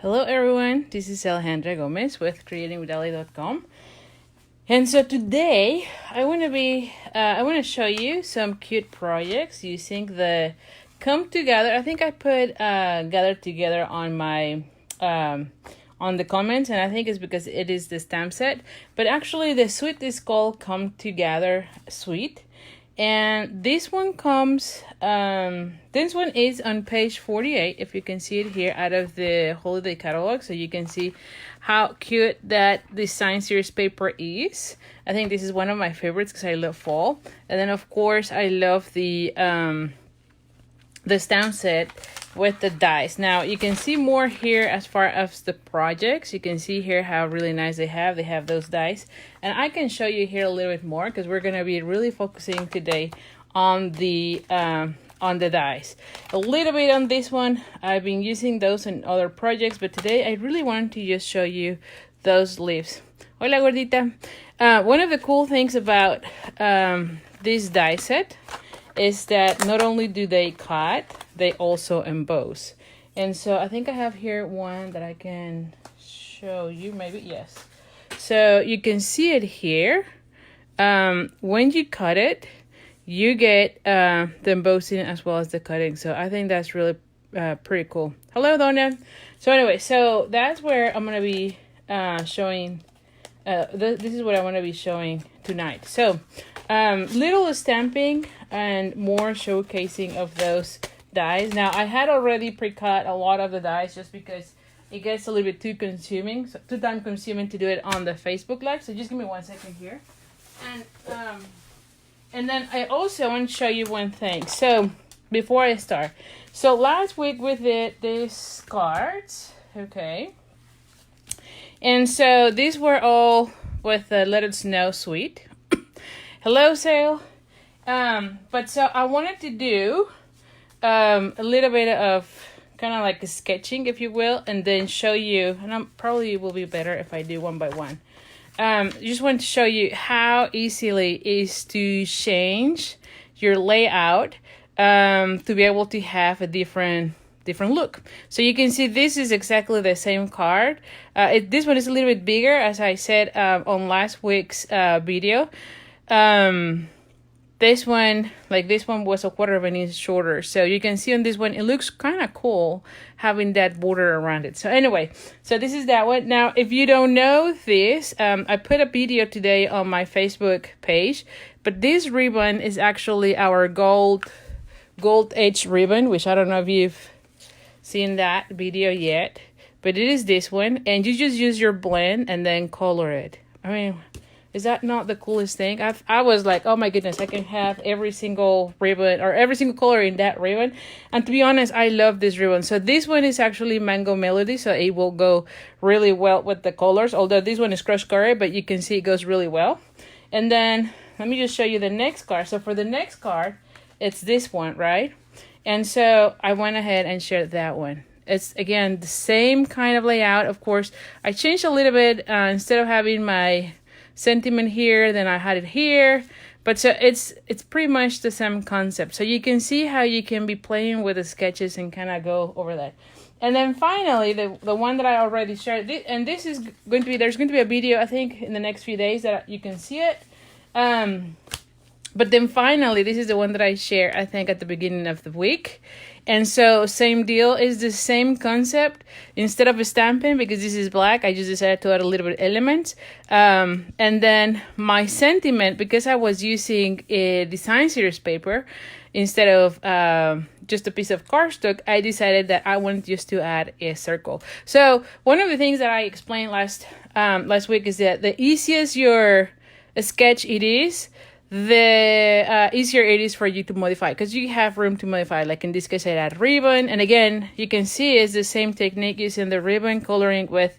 Hello everyone, this is Alejandra Gomez with creatingwithali.com. And so today I want to show you some cute projects using the Come Together. I think I put Gather Together on my on the comments, and I think it's because it is the stamp set, but actually the suite is called Come Together Suite. And this one this one is on page 48, if you can see it here, out of the holiday catalog, so you can see how cute that design series paper is. I think this is one of my favorites because I love fall. And then of course I love the stamp set with the dies. Now you can see more here as far as the projects. You can see here how really nice they have those dies, and I can show you here a little bit more because we're going to be really focusing today on the dies. A little bit on this one, I've been using those in other projects, but today I really wanted to just show you those leaves. Hola gordita. One of the cool things about this die set is that not only do they cut, they also emboss. And so I think I have here one that I can show you, maybe, yes. So you can see it here. When you cut it, you get the embossing as well as the cutting. So I think that's really pretty cool. Hello, Donna. So anyway, so that's where I'm going to be showing, this is what I want to be showing tonight. So little stamping and more showcasing of those dies. Now I had already pre-cut a lot of the dies just because it gets a little bit too time consuming to do it on the Facebook Live. So just give me 1 second here. And then I also want to show you one thing. So before I start, so last week we did these cards, okay? And so these were all with the Let It Snow suite. Hello, Sale. But so I wanted to do a little bit of kind of like a sketching, if you will, and then show you, and I'm probably will be better if I do one by one. Just want to show you how easily it is to change your layout to be able to have a different look. So you can see this is exactly the same card. This one is a little bit bigger, as I said on last week's video. This one was a 1/4 of an inch shorter. So you can see on this one, it looks kind of cool having that border around it. So anyway, so this is that one. Now, if you don't know this, I put a video today on my Facebook page, but this ribbon is actually our gold edge ribbon, which I don't know if you've seen that video yet, but it is this one, and you just use your blend and then color it. I mean, is that not the coolest thing? I was like, oh my goodness, I can have every single ribbon or every single color in that ribbon. And to be honest, I love this ribbon. So this one is actually Mango Melody, so it will go really well with the colors. Although this one is Crush Curry, but you can see it goes really well. And then let me just show you the next card. So for the next card, it's this one, right? And so I went ahead and shared that one. It's, again, the same kind of layout. Of course, I changed a little bit. Instead of having my sentiment here, then I had it here, but so it's pretty much the same concept. So you can see how you can be playing with the sketches and kind of go over that. And then finally, the one that I already shared, and this is going to be, there's going to be a video, I think, in the next few days that you can see it. But then finally, this is the one that I shared, I think, at the beginning of the week. And so same deal, is the same concept. Instead of stamping, because this is black, I just decided to add a little bit of elements. And then my sentiment, because I was using a design series paper instead of just a piece of cardstock, I decided that I wanted just to add a circle. So one of the things that I explained last week is that the easiest your sketch it is, the easier it is for you to modify, because you have room to modify. Like in this case, I add ribbon, and again, you can see it's the same technique using the ribbon coloring with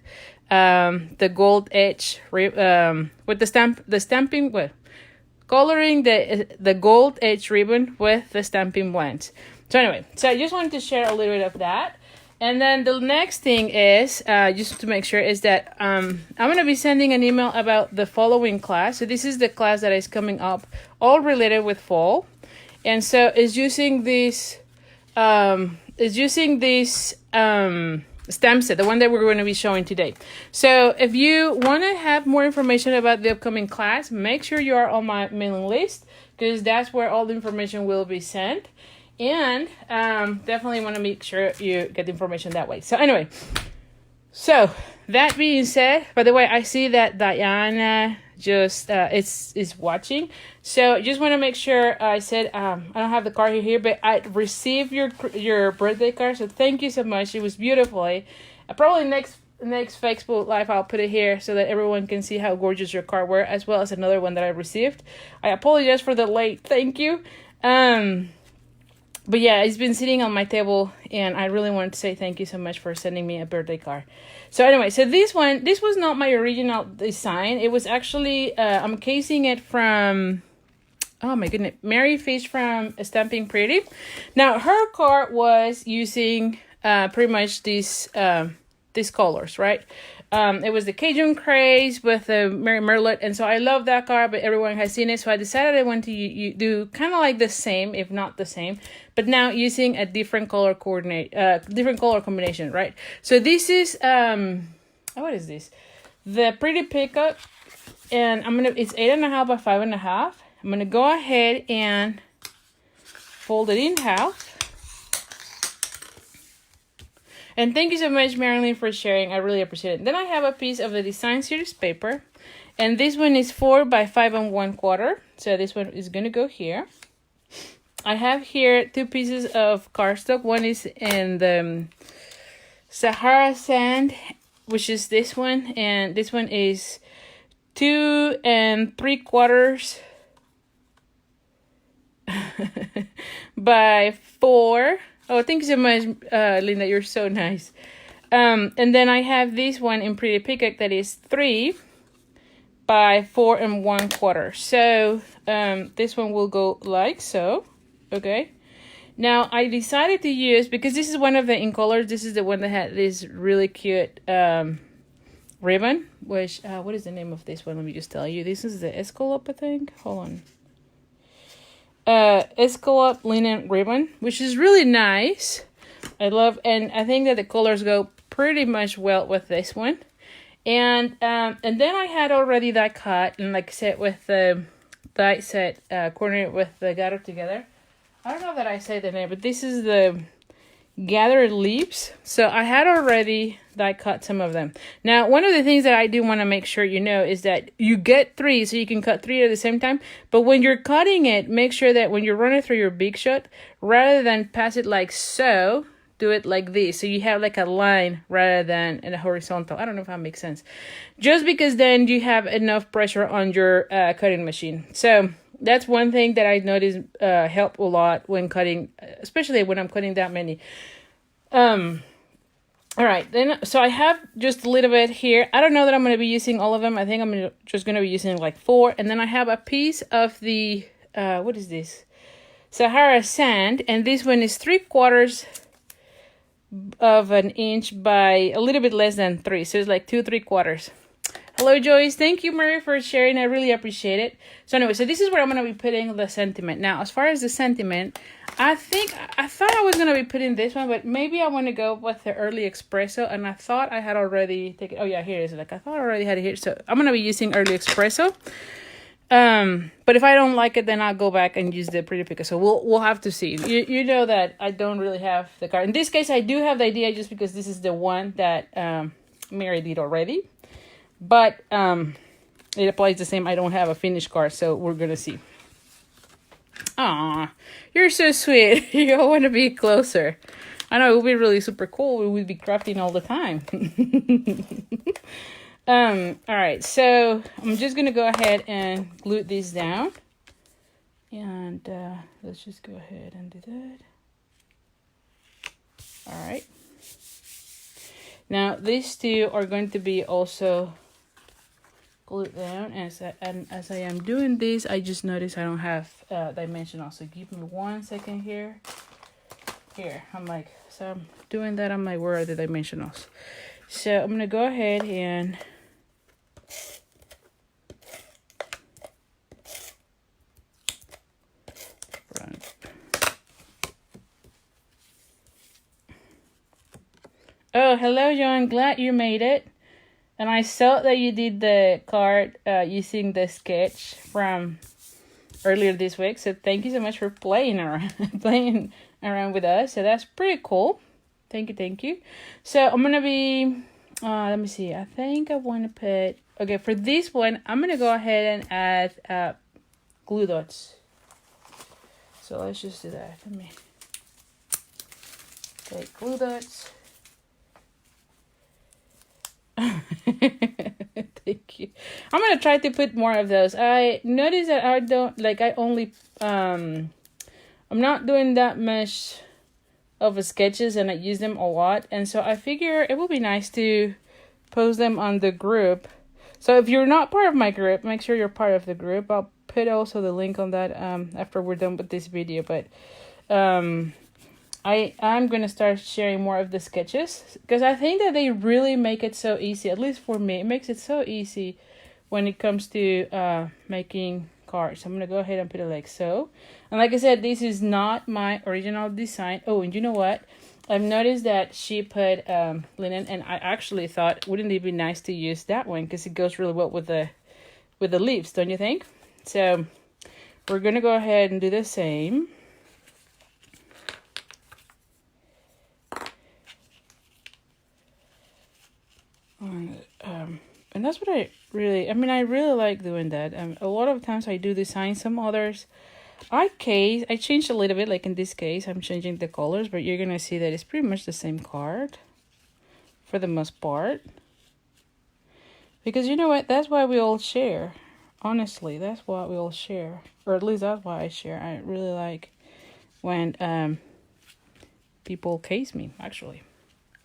the gold edge with the stamping, well, coloring the gold edge ribbon with the stamping blends. So anyway, so I just wanted to share a little bit of that. And then the next thing is, just to make sure, is that I'm going to be sending an email about the following class. So this is the class that is coming up, all related with fall. And so it's using this stamp set, the one that we're going to be showing today. So if you want to have more information about the upcoming class, make sure you are on my mailing list, because that's where all the information will be sent. And definitely want to make sure you get the information that way. So anyway, so that being said, by the way, I see that Diana just is watching. So just want to make sure I said I don't have the card here, but I received your birthday card. So thank you so much. It was beautiful. Probably next Facebook Live I'll put it here so that everyone can see how gorgeous your card were, as well as another one that I received. I apologize for the late. Thank you. But yeah, it's been sitting on my table, and I really wanted to say thank you so much for sending me a birthday card. So anyway, so this was not my original design. It was actually, I'm casing it from, oh my goodness, Mary Fish from Stamping Pretty. Now, her card was using pretty much these colors, right? It was the Cajun Craze with the Mary Merlot, and so I love that card, but everyone has seen it, so I decided I want to do kind of like the same, if not the same, but now using a different color combination, right? So this is what is this? The Pretty Peacock, and it's 8.5 by 5.5. I'm gonna go ahead and fold it in half. And thank you so much, Marilyn, for sharing. I really appreciate it. Then I have a piece of the Design Series paper. And this one is 4 by 5 1/4. So this one is going to go here. I have here 2 pieces of cardstock. One is in the Sahara Sand, which is this one. And this one is 2 3/4 by 4. Oh, thank you so much, Linda. You're so nice. And then I have this one in Pretty Peacock that is 3 by 4 1/4. So this one will go like so. Okay. Now I decided to use, because this is one of the in colors. This is the one that had this really cute ribbon. Which what is the name of this one? Let me just tell you. This is the Escalope, I think. Hold on. Escalope linen ribbon, which is really nice. I love, and I think that the colors go pretty much well with this one. And then I had already die cut and like set with the die set coordinate with the Gather Together. I don't know that I say the name, but this is the Gathered Leaves. So I had already die cut some of them. Now, one of the things that I do want to make sure you know is that you get 3, so you can cut 3 at the same time. But when you're cutting it, make sure that when you're running through your Big Shot, rather than pass it like so, do it like this. So you have like a line rather than in a horizontal. I don't know if that makes sense. Just because then you have enough pressure on your cutting machine. So that's one thing that I noticed help a lot when cutting, especially when I'm cutting that many. All right, then, so I have just a little bit here. I don't know that I'm going to be using all of them. I think I'm just going to be using like 4. And then I have a piece of the, what is this? Sahara Sand. And this one is 3/4 of an inch by a little bit less than 3. So it's like 2 3/4. Hello, Joyce. Thank you, Mary, for sharing. I really appreciate it. So anyway, so this is where I'm going to be putting the sentiment. Now, as far as the sentiment, I thought I was going to be putting this one, but maybe I want to go with the Early Espresso. And I thought I had already taken, oh yeah, here it is. Like I thought I already had it here. So I'm going to be using Early Espresso. But if I don't like it, then I'll go back and use the Pretty Peacock. So we'll have to see. You know that I don't really have the card. In this case, I do have the idea just because this is the one that Mary did already. But it applies the same. I don't have a finished card, so we're going to see. Aw, you're so sweet. You all want to be closer. I know it would be really super cool. We would be crafting all the time. All right, so I'm just going to go ahead and glue this down. And let's just go ahead and do that. All right. Now, these two are going to be also glued down. And as I am doing this, I just noticed I don't have dimensional. So give me 1 second here. Here, I'm like, so I'm doing that. I'm like, where are the dimensionals? So I'm going to go ahead and Oh, hello, John. Glad you made it. And I saw that you did the card using the sketch from earlier this week. So thank you so much for playing around, playing around with us. So that's pretty cool. Thank you, thank you. So I'm gonna be, let me see. I think I want to put. Okay, for this one, I'm gonna go ahead and add glue dots. So let's just do that. Let me take glue dots. Thank you. I'm gonna try to put more of those. I noticed that I don't like. I only I'm not doing that much of sketches, and I use them a lot, and so I figure it would be nice to post them on the group. So if you're not part of my group, make sure you're part of the group. I'll put also the link on that after we're done with this video. But I'm going to start sharing more of the sketches because I think that they really make it so easy. At least for me, it makes it so easy when it comes to making cards. I'm going to go ahead and put it like so. And like I said, this is not my original design. Oh, and you know what? I've noticed that she put linen, and I actually thought, wouldn't it be nice to use that one because it goes really well with the leaves, don't you think? So we're going to go ahead and do the same. And that's what I really like doing that. A lot of times I do design some others. I changed a little bit, like in this case, I'm changing the colors, but you're going to see that it's pretty much the same card for the most part. Because you know what? That's why we all share. Honestly, that's why we all share. Or at least that's why I share. I really like when people case me, actually.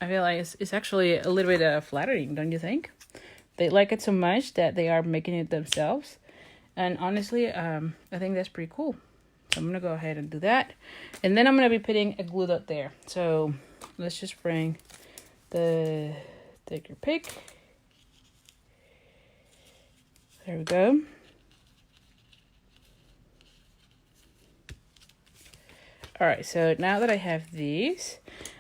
I feel like it's actually a little bit flattering, don't you think? They like it so much that they are making it themselves. And honestly, I think that's pretty cool. So I'm going to go ahead and do that. And then I'm going to be putting a glue dot there. So let's just bring take your pick. There we go. All right, so now that I have these,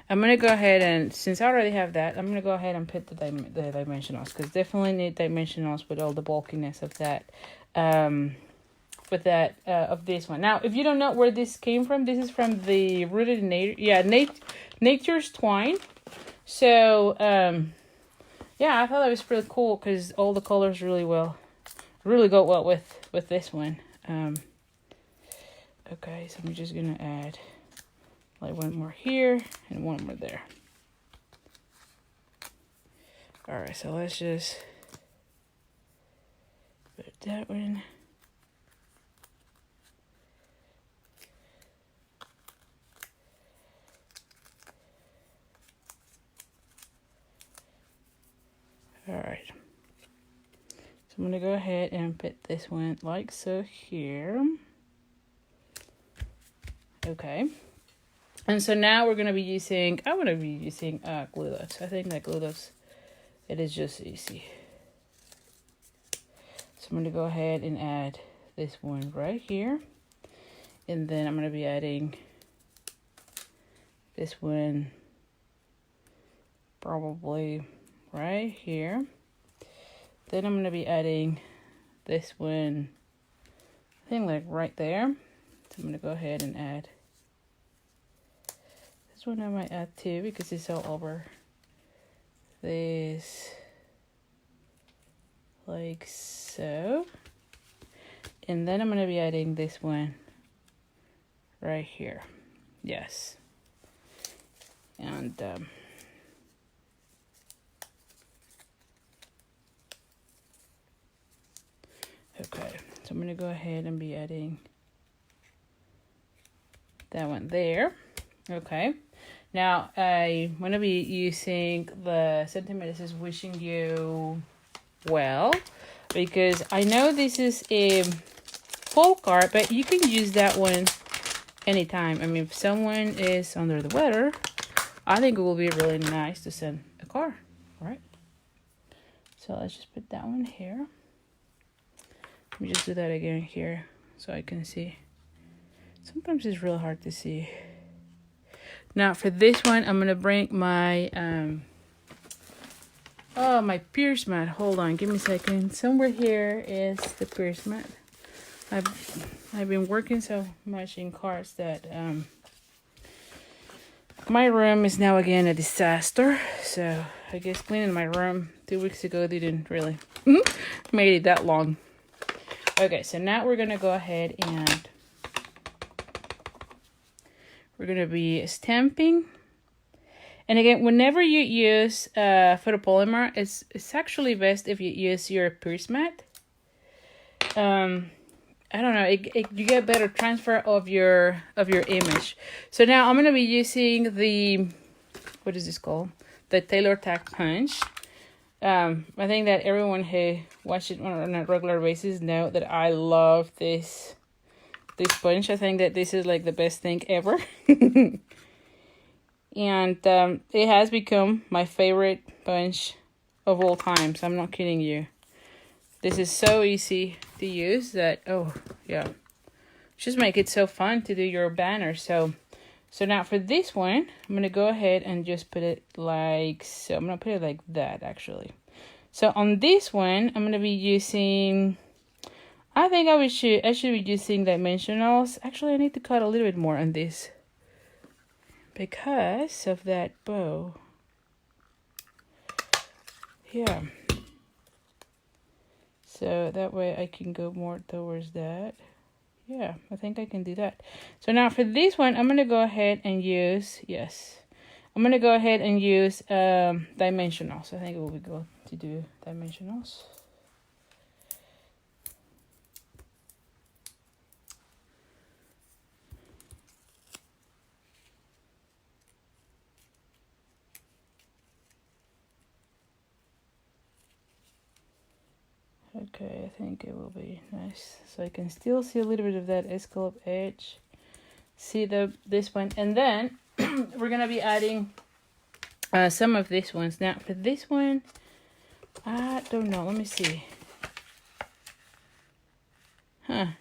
I'm going to go ahead and, since I already have that, I'm going to go ahead and put the dimensionals, because definitely need dimensionals with all the bulkiness of that, of this one. Now, if you don't know where this came from, this is from the Rooted in Nature, Nature's Twine. So, yeah, I thought that was pretty cool, because all the colors really go well with this one. Okay, so I'm just going to add like one more here and one more there. All right, so let's just put that one. All right. So I'm going to go ahead and put this one like so here. Okay. And so now we're going to be using, I want to be using glue dots. I think that glue dots, it is just easy. So I'm going to go ahead and add this one right here. And then I'm going to be adding this one probably right here. Then I'm going to be adding this one, I think like right there. So I'm going to go ahead and add this one. I might add two because it's all over this, like so. And then I'm going to be adding this one right here. Yes. And okay, so I'm going to go ahead and be adding that one there. Okay, now I'm going to be using the sentiment that says wishing you well, because I know this is a full card, but you can use that one anytime. I mean, if someone is under the weather, I think it will be really nice to send a card, right? So let's just put that one here. Let me just do that again here so I can see. Sometimes it's real hard to see. Now for this one, I'm going to bring my Oh, my pierce mat. Hold on, give me a second. Somewhere here is the pierce mat. I've been working so much in cards that my room is now again a disaster. So I guess cleaning my room 2 weeks ago didn't really made it that long. Okay, so now we're gonna go ahead and we're gonna be stamping. And again, whenever you use photopolymer, it's actually best if you use your pierce mat. I don't know, you get better transfer of your image. So now I'm gonna be using the, what is this called? The Tailor Tack Punch. I think that everyone who watches it on a regular basis know that I love this punch. I think that this is like the best thing ever. And it has become my favorite punch of all time. So I'm not kidding you. This is so easy to use that, oh yeah, just make it so fun to do your banner. So now for this one, I'm gonna go ahead and just put it like so. I'm gonna put it like that actually. So on this one, I'm gonna be using, I think I should be using dimensionals. Actually, I need to cut a little bit more on this because of that bow. Yeah. So that way I can go more towards that. Yeah, I think I can do that. So now for this one, I'm going to go ahead and use, I'm going to go ahead and use dimensionals. I think it will be good to do dimensionals. Okay, I think it will be nice. So I can still see a little bit of that escallop edge. See this one. And then we're going to be adding some of these ones. Now for this one, I don't know. Let me see. I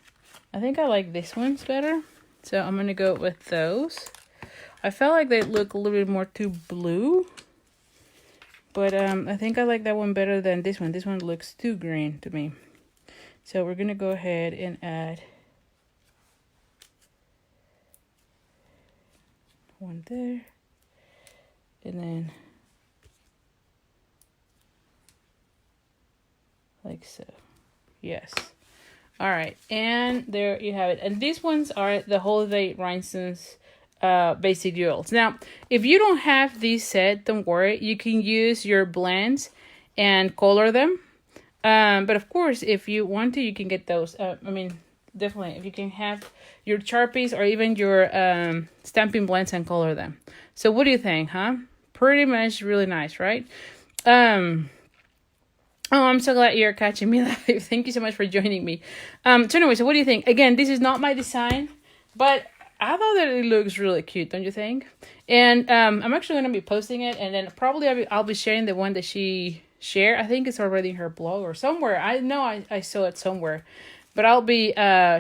think I like this ones better. So I'm going to go with those. I felt like they look a little bit more too blue. But I think I like that one better than this one. This one looks too green to me. So we're going to go ahead and add one there. And then like so. Yes. All right. And there you have it. And these ones are the Holiday Rhinestones basic jewels. Now, if you don't have these set, don't worry, you can use your blends and color them. But of course, if you want to, you can get those. I mean, definitely, if you can have your Sharpies or even your stamping blends and color them. So what do you think, huh? Pretty much really nice, right? Oh, I'm so glad you're catching me live. Thank you so much for joining me. So anyway, so what do you think? Again, this is not my design, but I thought that it looks really cute, don't you think? And I'm actually going to be posting it, and then probably I'll be sharing the one that she shared. I think it's already in her blog or somewhere. I know I saw it somewhere. But I'll be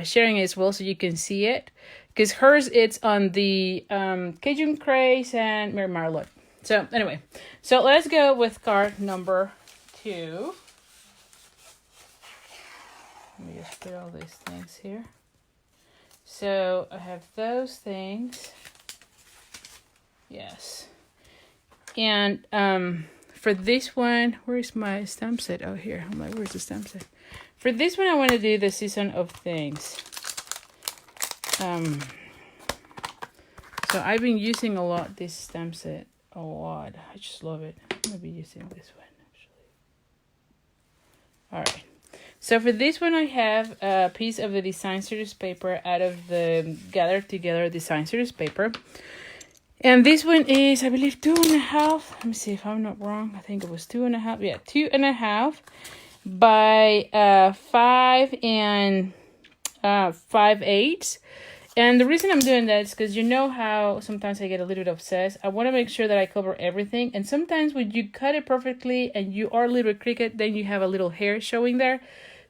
sharing it as well so you can see it. Because hers, it's on the Cajun Craze and Mary Marlot. So anyway, so let's go with card number 2. Let me just put all these things here. So I have those things. Yes. And for this one, where's my stamp set? Oh, here. I'm like, where's the stamp set? For this one, I want to do the Season of Things. So I've been using a lot this stamp set. A lot. I just love it. I'm going to be using this one, actually. All right. So for this one, I have a piece of the Design Series paper out of the Gather Together Design Series paper. And this one is, I believe, 2.5. Let me see if I'm not wrong. I think it was 2.5. Yeah, 2.5 by 5 and 5/8. And the reason I'm doing that is because you know how sometimes I get a little bit obsessed. I want to make sure that I cover everything. And sometimes when you cut it perfectly and you are a little cricket, then you have a little hair showing there.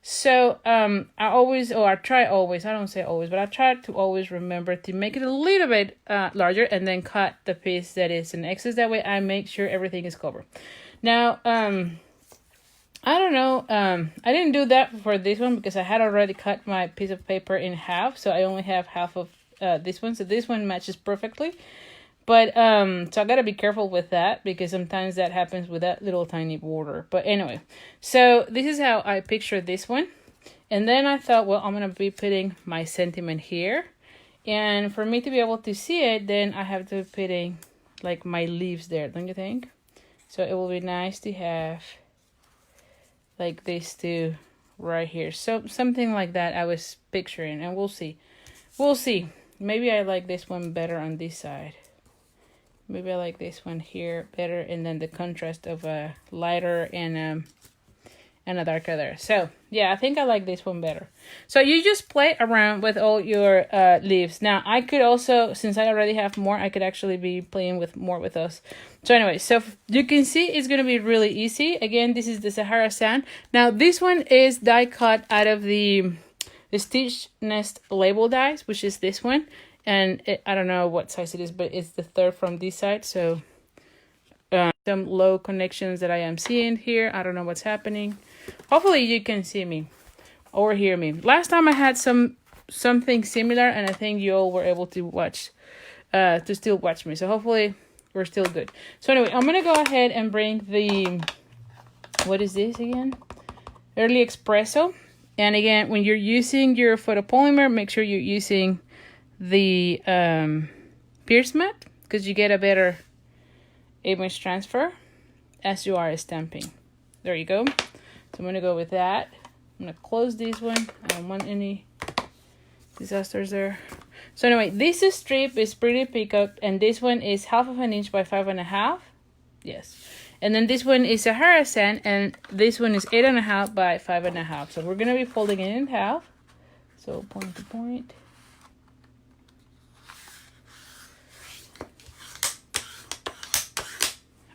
So I try always, I don't say always, but I try to always remember to make it a little bit larger and then cut the piece that is in excess. That way I make sure everything is covered. Now, I don't know. I didn't do that for this one because I had already cut my piece of paper in half. So I only have half of this one. So this one matches perfectly. But, so I gotta be careful with that because sometimes that happens with that little tiny border. But anyway, so this is how I picture this one. And then I thought, well, I'm gonna be putting my sentiment here. And for me to be able to see it, then I have to put in like my leaves there, don't you think? So it will be nice to have like these two right here. So something like that I was picturing, and we'll see. We'll see. Maybe I like this one better on this side. Maybe I like this one here better, and then the contrast of a lighter and a darker there. So yeah, I think I like this one better. So you just play around with all your leaves. Now I could also, since I already have more, I could actually be playing with more with those. So anyway, so you can see it's going to be really easy. Again, this is the Sahara Sand. Now this one is die cut out of the Stitch Nest label dies, which is this one. And I don't know what size it is, but it's the third from this side. So some low connections that I am seeing here. I don't know what's happening. Hopefully you can see me or hear me. Last time I had something similar, and I think you all were able to watch, to still watch me. So hopefully we're still good. So anyway, I'm gonna go ahead and bring the, what is this again? Early Espresso. And again, when you're using your photopolymer, make sure you're using the pierce mat, because you get a better image transfer as you are stamping. There you go. So I'm going to go with that. I'm going to close this one. I don't want any disasters there. So anyway, this strip is pretty peacock, and this one is 1/2 inch by 5.5. Yes. And then this one is Sahara Sand, and this one is 8.5 by 5.5. So we're going to be folding it in half. So point to point.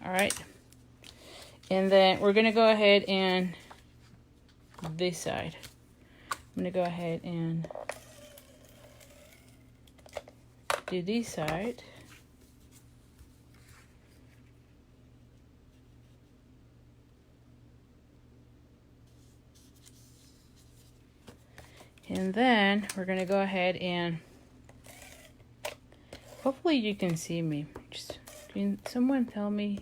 All right, and then we're gonna go ahead and this side. I'm gonna go ahead and do this side. And then we're gonna go ahead and hopefully you can see me. Just can someone tell me?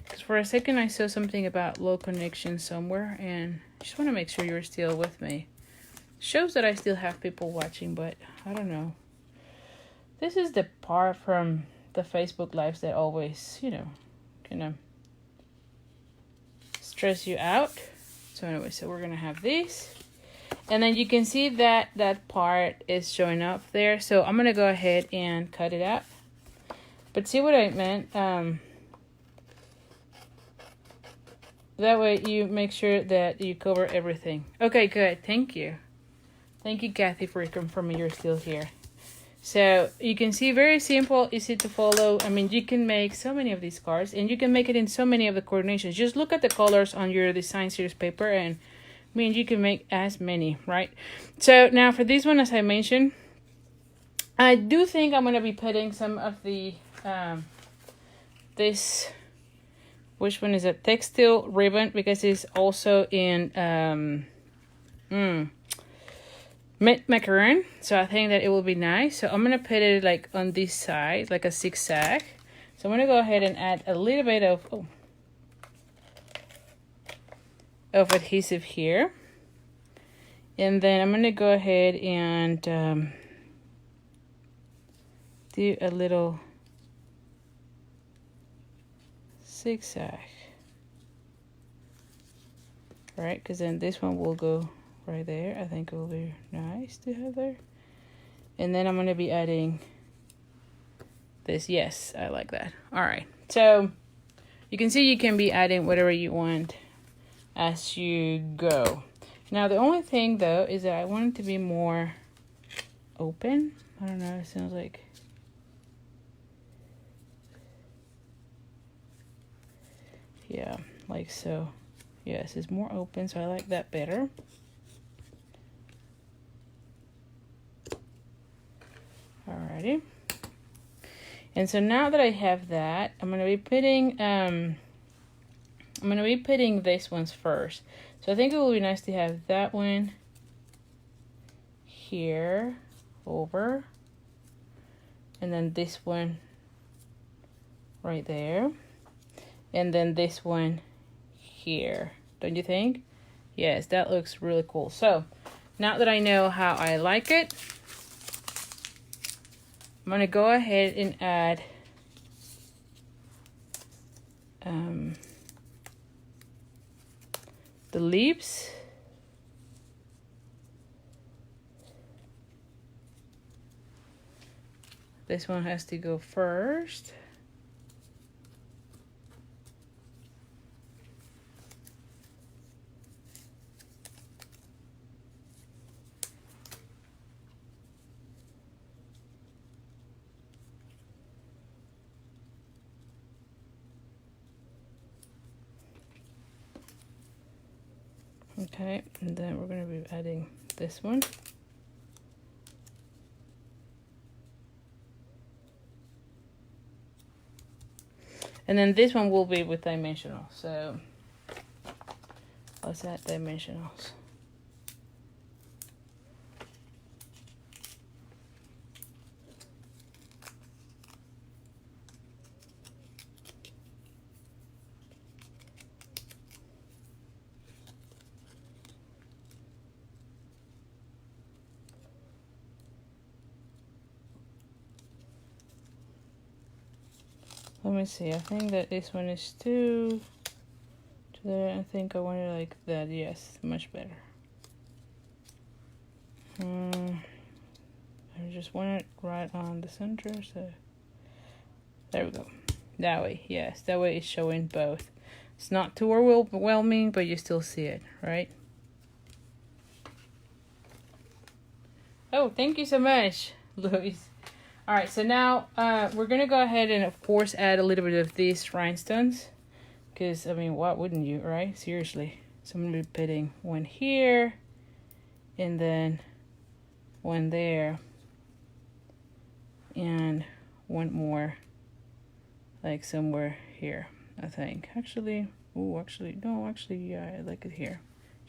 Because for a second I saw something about low connection somewhere, and I just want to make sure you're still with me. Shows that I still have people watching, but I don't know. This is the part from the Facebook lives that always, you know, kind of stress you out. So anyway, so we're gonna have this, and then you can see that that part is showing up there. So I'm gonna go ahead and cut it out. But see what I meant? That way you make sure that you cover everything. Okay, good. Thank you. Thank you, Kathy, for confirming you're still here. So you can see, very simple, easy to follow. I mean, you can make so many of these cards, and you can make it in so many of the coordinations. Just look at the colors on your design series paper, and I mean, you can make as many, right? So now for this one, as I mentioned, I do think I'm going to be putting some of the this, which one is a textile ribbon, because it's also in mint macaroon. So I think that it will be nice. So I'm gonna put it like on this side, like a zigzag. So I'm gonna go ahead and add a little bit of adhesive here, and then I'm gonna go ahead and do a little zigzag, right? Because then this one will go right there. I think it will be nice to have there. And then I'm going to be adding this. Yes, I like that. All right, so you can see you can be adding whatever you want as you go. Now the only thing though is that I want it to be more open. I don't know, it sounds like, yeah, like so. Yes, it's more open, so I like that better. Alrighty. And so now that I have that, I'm going to be putting I'm going to be putting these ones first. So I think it would be nice to have that one here over, and then this one right there, and then this one here. Don't you think? Yes, that looks really cool. So now that I know how I like it, I'm gonna go ahead and add the leaves. This one has to go first. Okay, and then we're going to be adding this one. And then this one will be with dimensional. So let's add dimensionals. Let me see, I think that this one is too there. I think I want it like that. Yes, much better. I just want it right on the center, so there we go. That way, yes, that way it's showing both. It's not too overwhelming, but you still see it, right? Oh, thank you so much, Luis. All right, so now we're gonna go ahead and of course add a little bit of these rhinestones, because I mean, why wouldn't you, right? Seriously. So I'm gonna be putting one here, and then one there, and one more, like somewhere here, I think. Actually, no, yeah, I like it here,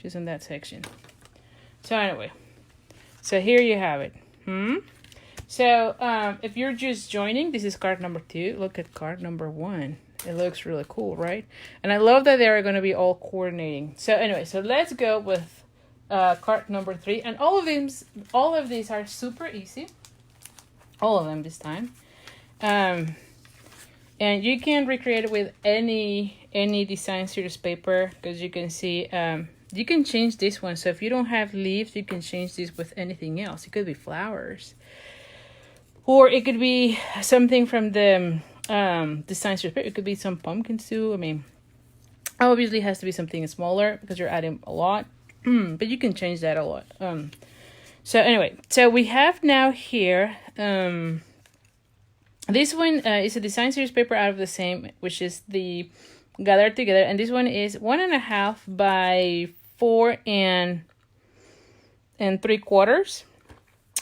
just in that section. So anyway, so here you have it. So if you're just joining, this is card number 2. Look at card number 1. It looks really cool, right? And I love that they're going to be all coordinating. So anyway, so let's go with card number 3. And all of these are super easy. All of them this time. And you can recreate it with any design series paper, because you can see you can change this one. So if you don't have leaves, you can change this with anything else. It could be flowers, or it could be something from the design series paper. It could be some pumpkins too. I mean, obviously it has to be something smaller because you're adding a lot, but you can change that a lot. So anyway, so we have now here this one is a design series paper out of the same, which is the Gather Together, and this one is 1.5 by 4 3/4.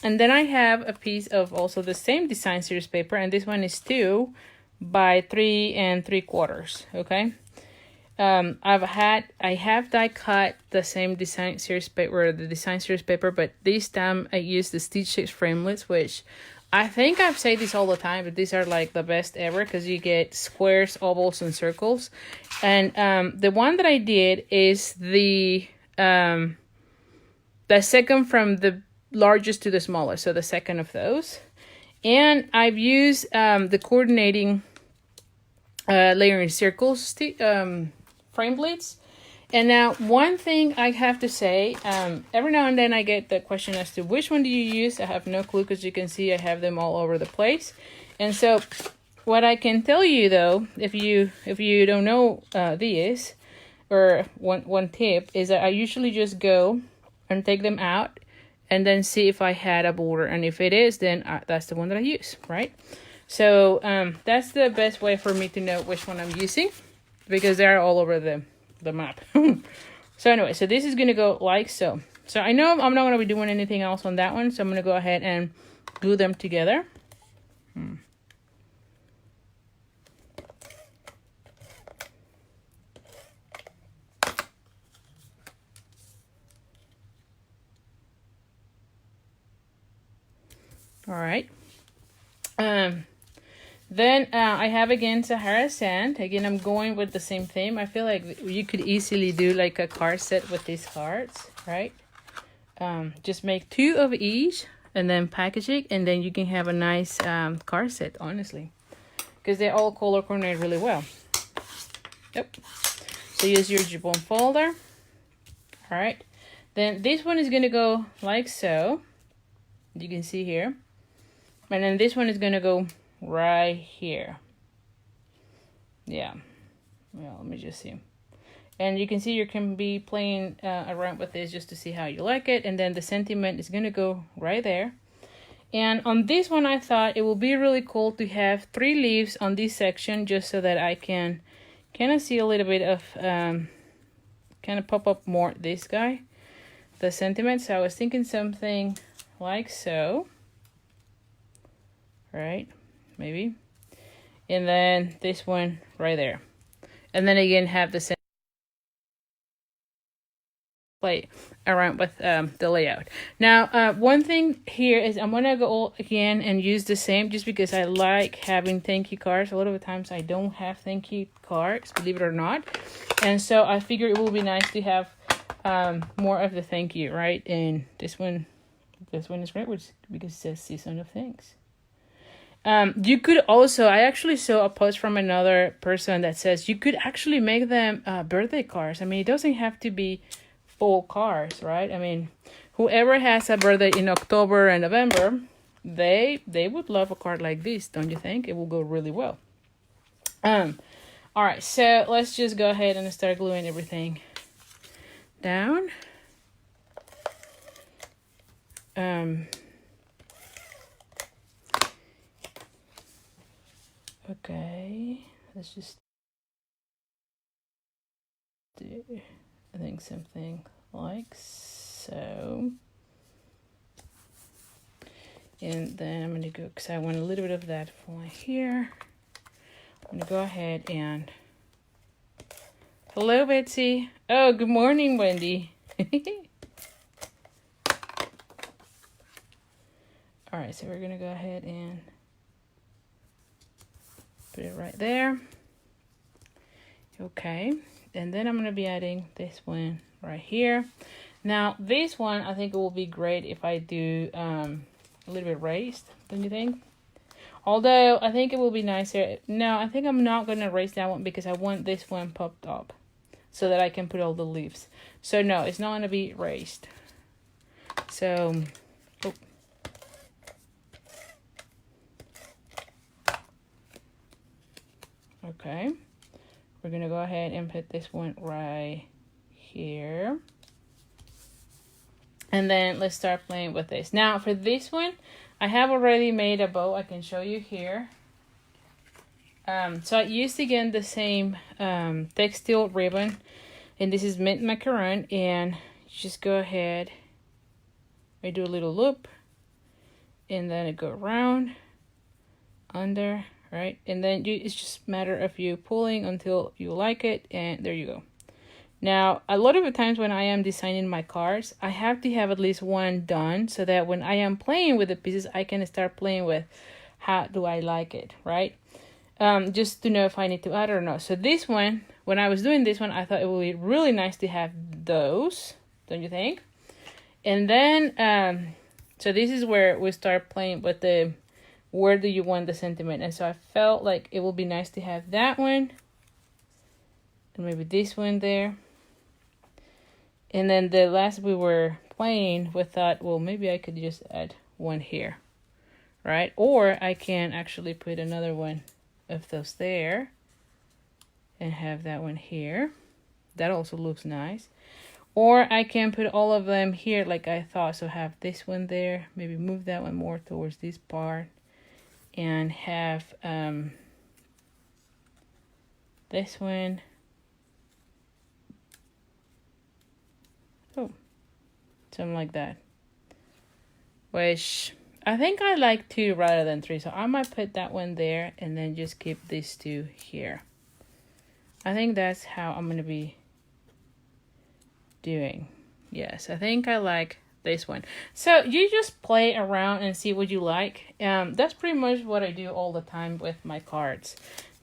And then I have a piece of also the same design series paper, and this one is 2 by 3 3/4. Okay. I have die cut the same design series paper, but this time I used the Stitch Shapes framelits, which I think I've said this all the time, but these are like the best ever because you get squares, ovals, and circles. And the one that I did is the second from the largest to the smallest, so the second of those. And I've used the coordinating layering circles frame blades. And now one thing I have to say, every now and then I get the question as to which one do you use. I have no clue, because you can see I have them all over the place. And so what I can tell you though, if you don't know these, or one tip is that I usually just go and take them out and then see if I had a border, and if it is, then that's the one that I use, right? So that's the best way for me to know which one I'm using, because they're all over the map. So anyway, so this is gonna go like so. So I know I'm not gonna be doing anything else on that one, so I'm gonna go ahead and glue them together. All right. Then I have again Sahara Sand. Again, I'm going with the same theme. I feel like you could easily do like a card set with these cards, right? Just make 2 of each and then package it, and then you can have a nice card set, honestly, because they all color coordinate really well. Yep. So use your Jibon folder. All right. Then this one is going to go like so. You can see here. And then this one is going to go right here. Yeah. Well, let me just see. And you can see you can be playing around with this just to see how you like it. And then the sentiment is going to go right there. And on this one, I thought it would be really cool to have 3 leaves on this section, just so that I can kind of see a little bit of, kind of pop up more this guy, the sentiment. So I was thinking something like so, right? Maybe. And then this one right there. And then again, have the same play around with the layout. Now, one thing here is I'm gonna go again and use the same, just because I like having thank you cards. A lot of the times I don't have thank you cards, believe it or not, and so I figure it will be nice to have more of the thank you, right? And this one is great, because it says Season of Thanks. You could also, I actually saw a post from another person that says you could actually make them birthday cards. I mean, it doesn't have to be full cards, right? I mean, whoever has a birthday in October and November, they would love a card like this, don't you think? It will go really well. All right, so let's just go ahead and start gluing everything down. Okay, let's just do, I think, something like so. And then I'm going to go, because I want a little bit of that fly here. I'm going to go ahead and... Hello, Betsy. Oh, good morning, Wendy. All right, so we're going to go ahead and put it right there. Okay, and then I'm going to be adding this one right here. Now, this one, I think it will be great if I do a little bit raised, don't you think? Although, I think it will be nicer. No, I think I'm not going to raise that one, because I want this one popped up so that I can put all the leaves. So, no, it's not going to be raised. So, oh. Okay, we're going to go ahead and put this one right here. And then let's start playing with this. Now, for this one, I have already made a bow. I can show you here. So I used, again, the same textile ribbon. And this is mint macaron. And just go ahead. I do a little loop. And then it go around. Under. Right, and then it's just a matter of you pulling until you like it, and there you go. Now, a lot of the times when I am designing my cards, I have to have at least one done, so that when I am playing with the pieces, I can start playing with how do I like it, right? Just to know if I need to add or not. So this one, when I was doing this one, I thought it would be really nice to have those, don't you think? And then, so this is where we start playing with the where do you want the sentiment. And so I felt like it would be nice to have that one. And maybe this one there. And then the last we were playing, we thought, well, maybe I could just add one here. Right? Or I can actually put another one of those there. And have that one here. That also looks nice. Or I can put all of them here like I thought. So have this one there. Maybe move that one more towards this part. And have this one. Oh, something like that. Which I think I like 2 rather than 3. So I might put that one there and then just keep these 2 here. I think that's how I'm going to be doing. Yes, I think I like this one. So you just play around and see what you like. That's pretty much what I do all the time with my cards.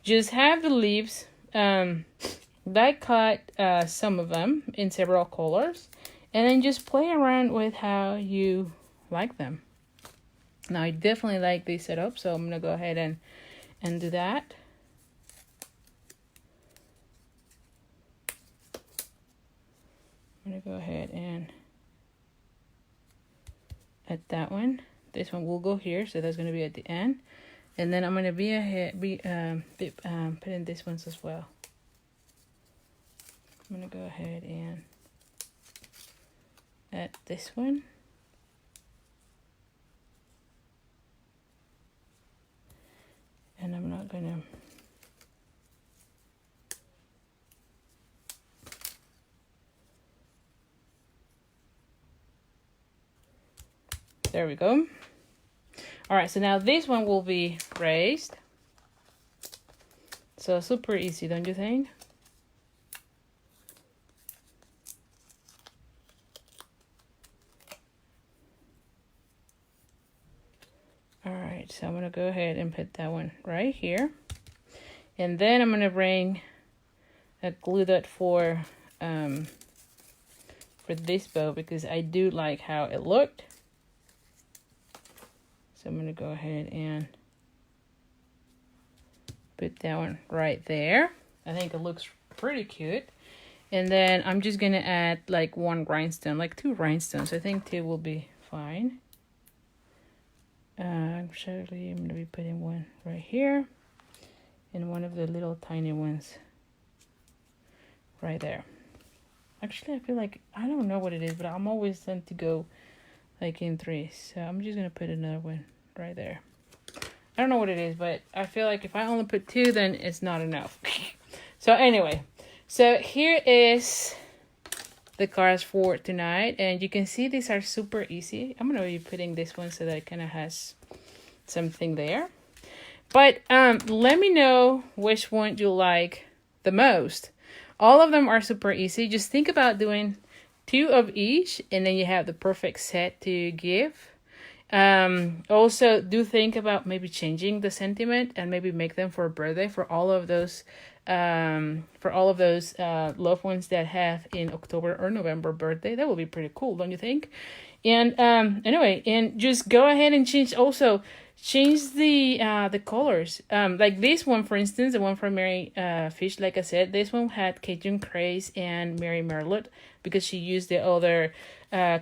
Just have the leaves. I cut some of them in several colors, and then just play around with how you like them. Now I definitely like this setup, so I'm gonna go ahead and do that. I'm gonna go ahead and add that one. This one will go here, so that's gonna be at the end, and then I'm gonna put in this ones as well. I'm gonna go ahead and add this one. And I'm not gonna there we go. All right, so now this one will be raised. So super easy, don't you think? All right, so I'm gonna go ahead and put that one right here. And then I'm gonna bring a glue dot for this bow because I do like how it looked. So I'm gonna go ahead and put that one right there. I think it looks pretty cute. And then I'm just gonna add like one rhinestone, like 2 rhinestones. I think 2 will be fine. Actually, I'm gonna be putting one right here and one of the little tiny ones right there. Actually, I feel like, I don't know what it is, but I'm always tend to go like in 3. So I'm just gonna put another one right there. I don't know what it is, but I feel like if I only put 2, then it's not enough. So anyway, so here is the cards for tonight, and you can see these are super easy. I'm gonna be putting this one so that it kind of has something there. But let me know which one you like the most. All of them are super easy. Just think about doing 2 of each, and then you have the perfect set to give. Also, do think about maybe changing the sentiment and maybe make them for a birthday for all of those loved ones that have in October or November birthday. That would be pretty cool, don't you think? And anyway, and just go ahead and change the colors. Like this one, for instance, the one from Mary Fish, like I said, this one had Cajun Craze and Mary Merlot because she used the other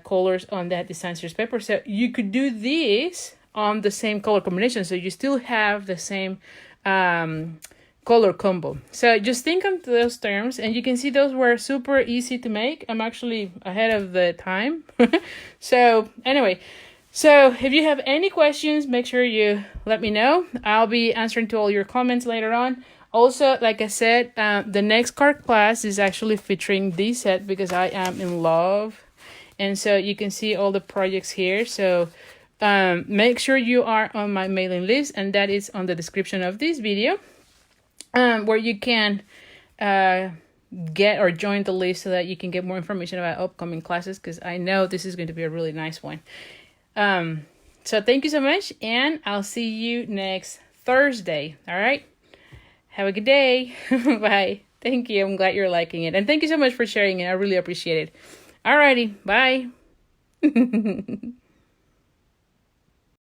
colors on that design series paper. So you could do this on the same color combination, so you still have the same color combo. So just think of those terms, and you can see those were super easy to make. I'm actually ahead of the time. So anyway, so if you have any questions, make sure you let me know. I'll be answering to all your comments later on. Also, like I said, the next card class is actually featuring this set because I am in love. And so you can see all the projects here. So make sure you are on my mailing list, and that is on the description of this video, where you can get or join the list so that you can get more information about upcoming classes, because I know this is going to be a really nice one. So thank you so much, and I'll see you next Thursday. All right. Have a good day. Bye. Thank you. I'm glad you're liking it. And thank you so much for sharing it. I really appreciate it. Alrighty. Bye.